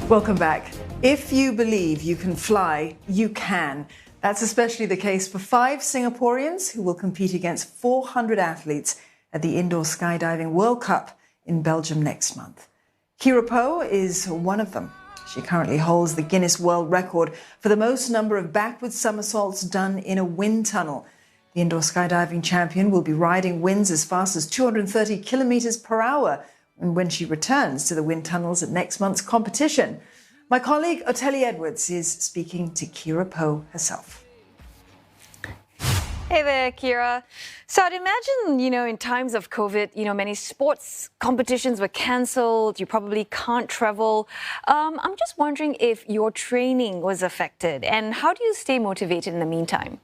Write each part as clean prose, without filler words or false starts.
Welcome back. If you believe you can fly, you can. That's especially the case for 5 Singaporeans who will compete against 400 athletes at the Indoor Skydiving World Cup in Belgium next month. Kyra Poh is one of them. She currently holds the Guinness World Record for the most number of backwards somersaults done in a wind tunnel. The indoor skydiving champion will be riding winds as fast as 230 kilometers per hour when she returns to the wind tunnels at next month's competition. My colleague Oteli Edwards is speaking to Kyra Poh herself. Hey there, Kyra. So I'd imagine, in times of COVID, many sports competitions were cancelled. You probably can't travel. I'm just wondering if your training was affected and how do you stay motivated in the meantime?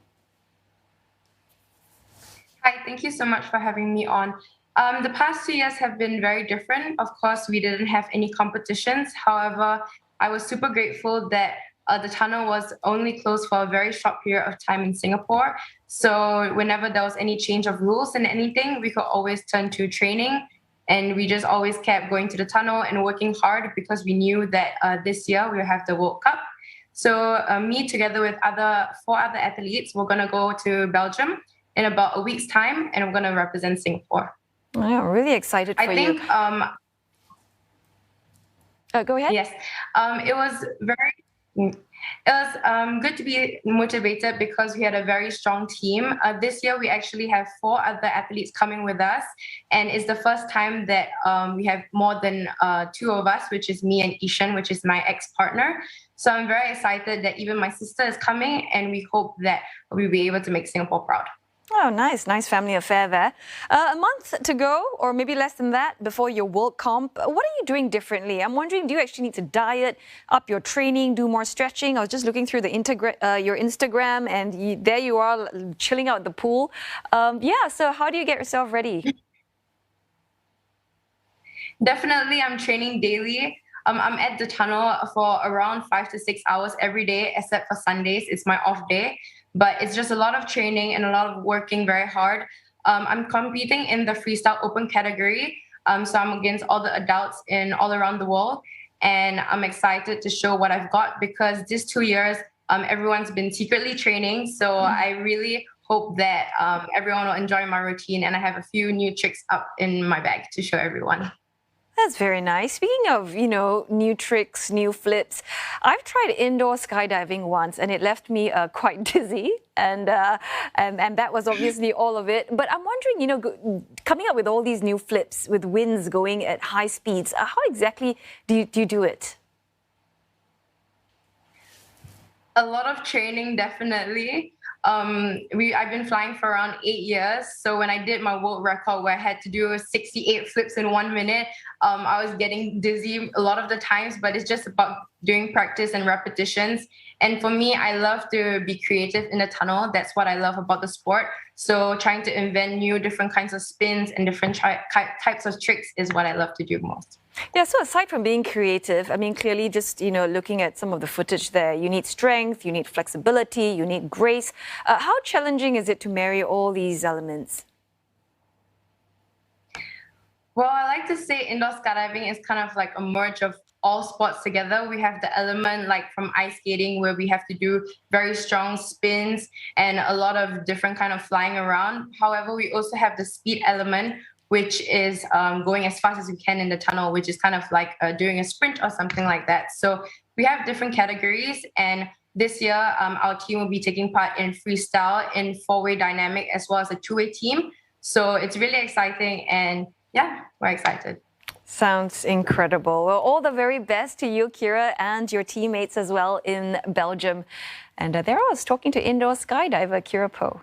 Hi, thank you so much for having me on. The past 2 years have been very different. Of course, we didn't have any competitions. However, I was super grateful that the tunnel was only closed for a very short period of time in Singapore. So whenever there was any change of rules and anything, we could always turn to training. And we just always kept going to the tunnel and working hard because we knew that this year we will have the World Cup. So me together with 4 other athletes, we're going to go to Belgium in about a week's time, and we're going to represent Singapore. I'm really excited for you. Go ahead. Yes, it was good to be motivated because we had a very strong team. This year, we actually have 4 other athletes coming with us, and it's the first time that we have more than 2 of us, which is me and Ishan, which is my ex-partner. So I'm very excited that even my sister is coming, and we hope that we'll be able to make Singapore proud. Oh, nice family affair there. A month to go, or maybe less than that, before your World Comp. What are you doing differently? I'm wondering, do you actually need to diet, up your training, do more stretching? I was just looking through your Instagram, and there you are, chilling out at the pool. So how do you get yourself ready? Definitely, I'm training daily. I'm at the tunnel for around 5 to 6 hours every day, except for Sundays. It's my off day. But it's just a lot of training and a lot of working very hard. I'm competing in the freestyle open category. So I'm against all the adults all around the world. And I'm excited to show what I've got because these 2 years, everyone's been secretly training. So I really hope that everyone will enjoy my routine. And I have a few new tricks up in my bag to show everyone. That's very nice. Speaking of, new tricks, new flips, I've tried indoor skydiving once and it left me quite dizzy. And that was obviously all of it. But I'm wondering, coming up with all these new flips with winds going at high speeds, how exactly do you do it? A lot of training, definitely. I've been flying for around 8 years. So when I did my world record where I had to do 68 flips in 1 minute, I was getting dizzy a lot of the times, but it's just about doing practice and repetitions. And for me, I love to be creative in the tunnel. That's what I love about the sport. So trying to invent new different kinds of spins and different types of tricks is what I love to do most. Yeah, so aside from being creative, I mean, clearly just, looking at some of the footage there, you need strength, you need flexibility, you need grace. How challenging is it to marry all these elements? Well, I like to say indoor skydiving is kind of like a merge of all sports together. We have the element like from ice skating where we have to do very strong spins and a lot of different kind of flying around. However, we also have the speed element, which is going as fast as we can in the tunnel, which is kind of like doing a sprint or something like that. So we have different categories. And this year, our team will be taking part in freestyle, in 4-way dynamic, as well as a 2-way team. So it's really exciting. And yeah, we're excited. Sounds incredible. Well, all the very best to you, Kyra, and your teammates as well in Belgium. And there I was talking to indoor skydiver Kyra Poh.